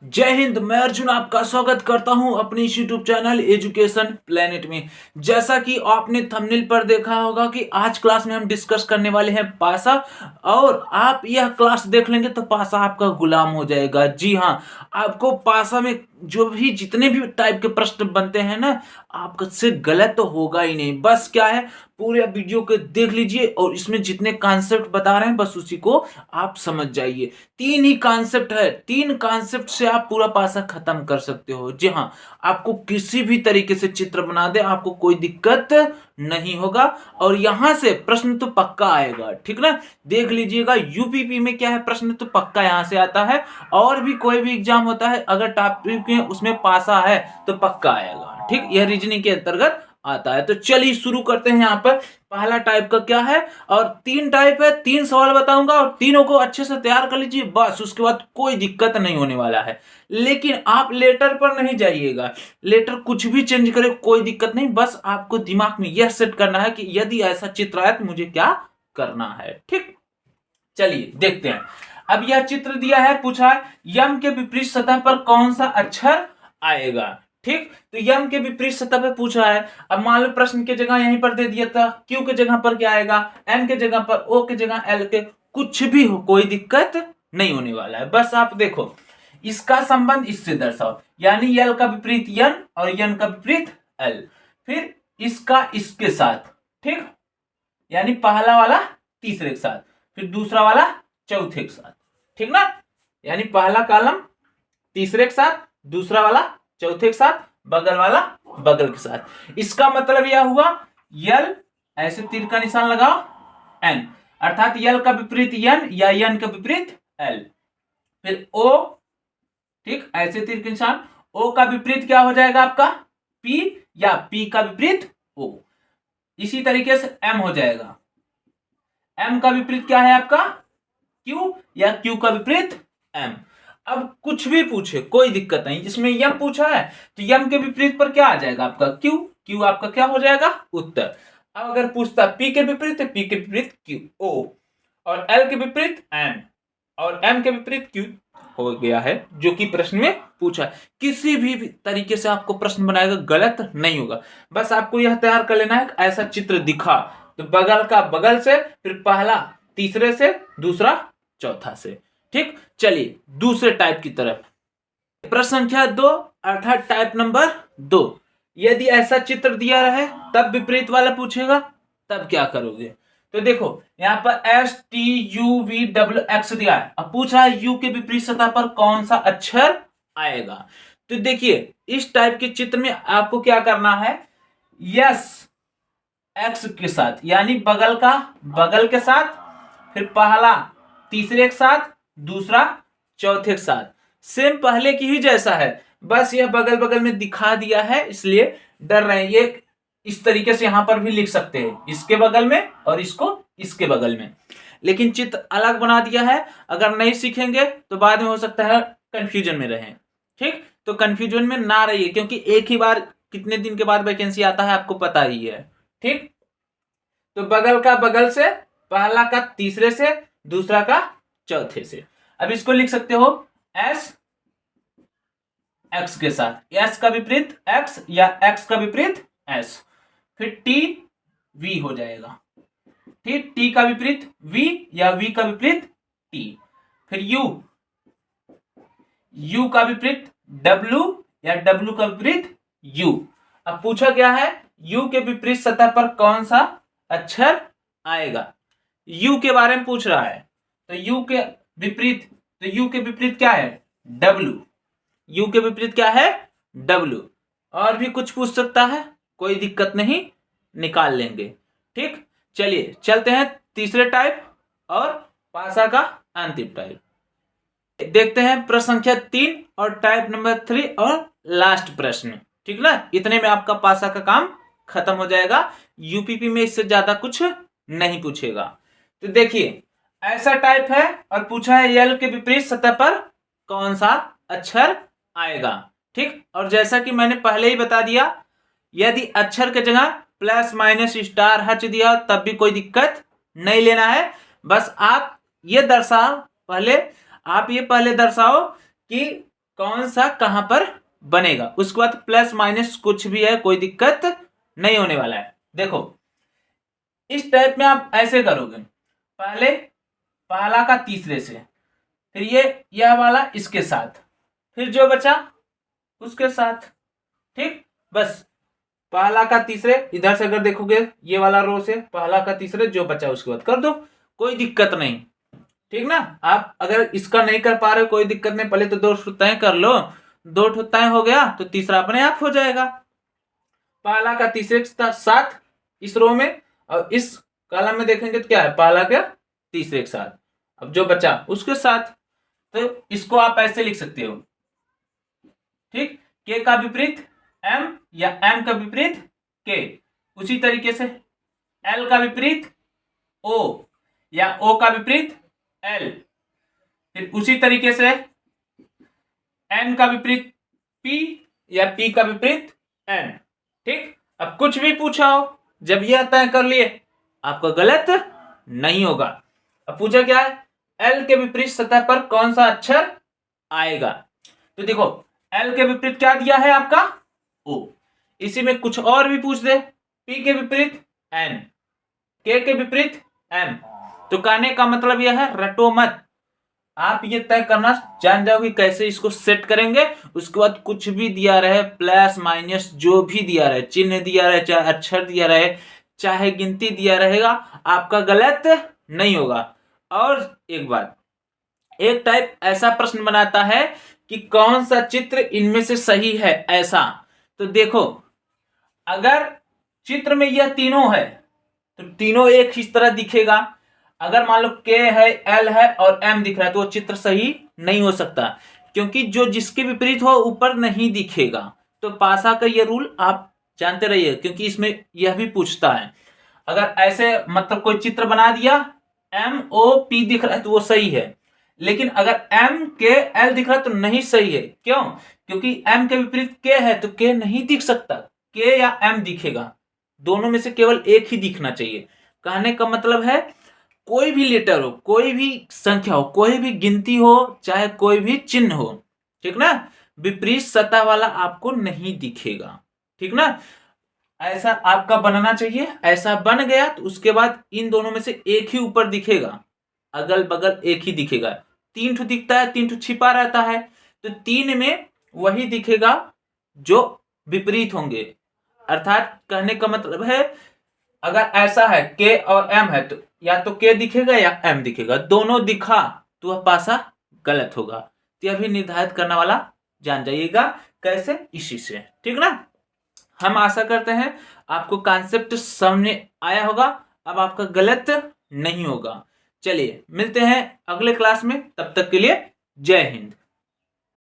जय हिंद। मैं अर्जुन आपका स्वागत करता हूं अपने इस यूट्यूब चैनल एजुकेशन प्लेनेट में। जैसा कि आपने थंबनेल पर देखा होगा कि आज क्लास में हम डिस्कस करने वाले हैं पासा, और आप यह क्लास देख लेंगे तो पासा आपका गुलाम हो जाएगा। जी हाँ, आपको पासा में जो भी जितने भी टाइप के प्रश्न बनते हैं ना, आपसे गलत तो होगा ही नहीं। बस क्या है, पूरे वीडियो को देख लीजिए और इसमें जितने कॉन्सेप्ट बता रहे हैं बस उसी को आप समझ जाइए। तीन ही कॉन्सेप्ट है, तीन कॉन्सेप्ट से आप पूरा पासा खत्म कर सकते हो। जी हाँ, आपको किसी भी तरीके से चित्र बना दे आपको कोई दिक्कत नहीं होगा, और यहां से प्रश्न तो पक्का आएगा। ठीक ना, देख लीजिएगा यूपीपी में क्या है, प्रश्न तो पक्का यहां से आता है। और भी कोई भी एग्जाम होता है अगर टॉपिक में उसमें पासा है तो पक्का आएगा। ठीक, यह रीजनिंग के अंतर्गत आता है। तो चलिए शुरू करते हैं। यहाँ पर पहला टाइप का क्या है, और तीन टाइप है, तीन सवाल बताऊंगा और तीनों को अच्छे से तैयार कर लीजिए, बस उसके बाद कोई दिक्कत नहीं होने वाला है। लेकिन आप लेटर पर नहीं जाइएगा, लेटर कुछ भी चेंज करे कोई दिक्कत नहीं, बस आपको दिमाग में यह सेट करना है कि यदि ऐसा चित्र आए तो मुझे क्या करना है। ठीक, चलिए देखते हैं। अब यह चित्र दिया है, पूछा है यम के विपरीत सतह पर कौन सा अक्षर आएगा। ठीक, तो यम के विपरीत सतह पर पूछा है। अब मान लो प्रश्न की जगह यहीं पर दे दिया था, क्यू के जगह पर क्या आएगा, एन के जगह पर, ओ के जगह एल के, कुछ भी हो कोई दिक्कत नहीं होने वाला है। बस आप देखो इसका संबंध इससे दर्शाओ, यानी यल का विपरीत यन और यन का विपरीत एल, फिर इसका इसके साथ। ठीक, यानी पहला वाला तीसरे के साथ, फिर दूसरा वाला चौथे के साथ। ठीक ना, यानी पहला कॉलम तीसरे के साथ, दूसरा वाला चौथे के साथ, बगल वाला बगल के साथ। इसका मतलब यह हुआ यल, ऐसे तीर का निशान लगाओ, एन, अर्थात यल का विपरीत यन या यन का विपरीत एल, फिर ओ। ठीक, ऐसे तीर का निशान, ओ का विपरीत क्या हो जाएगा आपका पी, या पी का विपरीत ओ। इसी तरीके से एम हो जाएगा, एम का विपरीत क्या है आपका क्यू, या क्यू का विपरीत एम। अब कुछ भी पूछे कोई दिक्कत नहीं, जिसमें यम पूछा है तो यम के विपरीत पर क्या आ जाएगा आपका क्यू, क्यू आपका क्या हो जाएगा उत्तर। अब अगर पूछता पी के विपरीत है, पी के विपरीत क्यू ओ, और एल के विपरीत एम, और एम के विपरीत क्यू हो गया है, जो कि प्रश्न में पूछा है। किसी भी तरीके से आपको प्रश्न बनाएगा गलत नहीं होगा। बस आपको यह तैयार कर लेना है ऐसा चित्र दिखा तो बगल का बगल से, फिर पहला तीसरे से, दूसरा चौथा से। ठीक, चलिए दूसरे टाइप की तरफ। प्रश्न संख्या 2 अर्थात टाइप नंबर 2। यदि ऐसा चित्र दिया रहे तब विपरीत वाला पूछेगा, तब क्या करोगे। तो देखो यहां पर S T U V W x दिया है, अब पूछा है यू के विपरीत सतह पर कौन सा अक्षर आएगा। तो देखिए इस टाइप के चित्र में आपको क्या करना है, यस एक्स के साथ, यानी बगल का बगल के साथ, फिर पहला तीसरे के साथ, दूसरा चौथे के साथ। सेम पहले की ही जैसा है, बस यह बगल बगल में दिखा दिया है इसलिए डर रहे हैं। ये इस तरीके से यहां पर भी लिख सकते हैं, इसके बगल में और इसको इसके बगल में, लेकिन चित्र अलग बना दिया है। अगर नहीं सीखेंगे तो बाद में हो सकता है कंफ्यूजन में रहें। ठीक, तो कंफ्यूजन में ना रहिए, क्योंकि एक ही बार कितने दिन के बाद वैकेंसी आता है आपको पता ही है। ठीक, तो बगल का बगल से, पहला का तीसरे से, दूसरा का चौथे से। अब इसको लिख सकते हो एस एक्स के साथ, एस का विपरीत एक्स या एक्स का विपरीत एस, फिर टी वी हो जाएगा। ठीक, टी का विपरीत वी या वी का विपरीत टी, फिर यू, यू का विपरीत डब्ल्यू या डब्ल्यू का विपरीत यू। अब पूछा गया है यू के विपरीत सतह पर कौन सा अक्षर आएगा, यू के बारे में पूछ रहा है। तो यू के विपरीत, तो यू के विपरीत क्या है डब्ल्यू, यू के विपरीत क्या है डब्ल्यू। और भी कुछ पूछ सकता है, कोई दिक्कत नहीं, निकाल लेंगे। ठीक, चलिए चलते हैं तीसरे टाइप और पासा का अंतिम टाइप देखते हैं। प्रश्न संख्या 3 और टाइप नंबर 3 और लास्ट प्रश्न। ठीक ना, इतने में आपका पासा का काम खत्म हो जाएगा। यूपीपी में इससे ज्यादा कुछ नहीं पूछेगा। तो देखिए ऐसा टाइप है और पूछा है यल के विपरीत सतह पर कौन सा अक्षर आएगा। ठीक, और जैसा कि मैंने पहले ही बता दिया, यदि अक्षर के जगह प्लस माइनस स्टार हच दिया तब भी कोई दिक्कत नहीं लेना है। बस आप ये दर्शाओ, पहले आप ये पहले दर्शाओ कि कौन सा कहां पर बनेगा। उसके बाद प्लस माइनस कुछ भी है, कोई दिक्कत नहीं होने वाला है। देखो इस टाइप में आप ऐसे करोगे, पहले पहला का तीसरे से, फिर यह वाला इसके साथ, फिर जो बचा उसके साथ। ठीक, बस पहला का तीसरे, इधर से अगर देखोगे ये वाला रो से पहला का तीसरे, जो बचा उसके बाद कर दो, कोई दिक्कत नहीं। ठीक ना। आप अगर इसका नहीं कर पा रहे हो कोई दिक्कत नहीं, पहले तो दो तय कर लो, दो तय हो गया तो तीसरा अपने आप हो जाएगा। पहला का तीसरे के साथ इस रो में, और इस कॉलम में देखेंगे तो क्या है, पहला का तीसरे के साथ, अब जो बचा उसके साथ। तो इसको आप ऐसे लिख सकते हो। ठीक, के का विपरीत एम या एम का विपरीत के, उसी तरीके से एल का विपरीत ओ या ओ का विपरीत एल, फिर उसी तरीके से एन का विपरीत पी या पी का विपरीत एन। ठीक, अब कुछ भी पूछा हो, जब यह तय कर लिए आपका गलत नहीं होगा। अब पूछा क्या है, एल के विपरीत सतह पर कौन सा अक्षर आएगा। तो देखो एल के विपरीत क्या दिया है आपका ओ, इसी में कुछ और भी पूछ दे, पी के विपरीत एन, के विपरीत एम। तो कहने का मतलब यह है रटो मत, आप ये तय करना जान जाओ कि कैसे इसको सेट करेंगे। उसके बाद कुछ भी दिया रहे, प्लस माइनस जो भी दिया रहे, चिन्ह दिया रहे, चाहे अक्षर दिया रहे, चाहे गिनती दिया रहेगा, आपका गलत नहीं होगा। और एक बात, एक टाइप ऐसा प्रश्न बनाता है कि कौन सा चित्र इनमें से सही है ऐसा। तो देखो अगर चित्र में यह तीनों है तो तीनों एक ही तरह दिखेगा। अगर मान लो के है, एल है और एम दिख रहा है तो वो चित्र सही नहीं हो सकता, क्योंकि जो जिसके विपरीत हो ऊपर नहीं दिखेगा। तो पासा का ये रूल आप जानते रहिए, क्योंकि इसमें यह भी पूछता है। अगर ऐसे मतलब कोई चित्र बना दिया, एम ओ पी दिख रहा है तो वो सही है, लेकिन अगर एम के एल दिख रहा है तो नहीं सही है। क्यों? क्योंकि एम के विपरीत के है तो के नहीं दिख सकता, के या एम दिखेगा, दोनों में से केवल एक ही दिखना चाहिए। कहने का मतलब है कोई भी लेटर हो, कोई भी संख्या हो, कोई भी गिनती हो, चाहे कोई भी चिन्ह हो, ठीक ना, विपरीत सतह वाला आपको नहीं दिखेगा। ठीक ना, ऐसा आपका बनना चाहिए। ऐसा बन गया तो उसके बाद इन दोनों में से एक ही ऊपर दिखेगा, अगल बगल एक ही दिखेगा। तीन ठो दिखता है, तीन ठो छिपा रहता है, तो तीन में वही दिखेगा जो विपरीत होंगे। अर्थात कहने का मतलब है अगर ऐसा है के और एम है तो या तो के दिखेगा या एम दिखेगा, दोनों दिखा तो वह पासा गलत होगा। तो यह भी निर्धारित करने वाला जान जाइएगा कैसे, इसी से। ठीक ना, हम आशा करते हैं आपको कॉन्सेप्ट समझ में आया होगा, अब आपका गलत नहीं होगा। चलिए मिलते हैं अगले क्लास में, तब तक के लिए जय हिंद।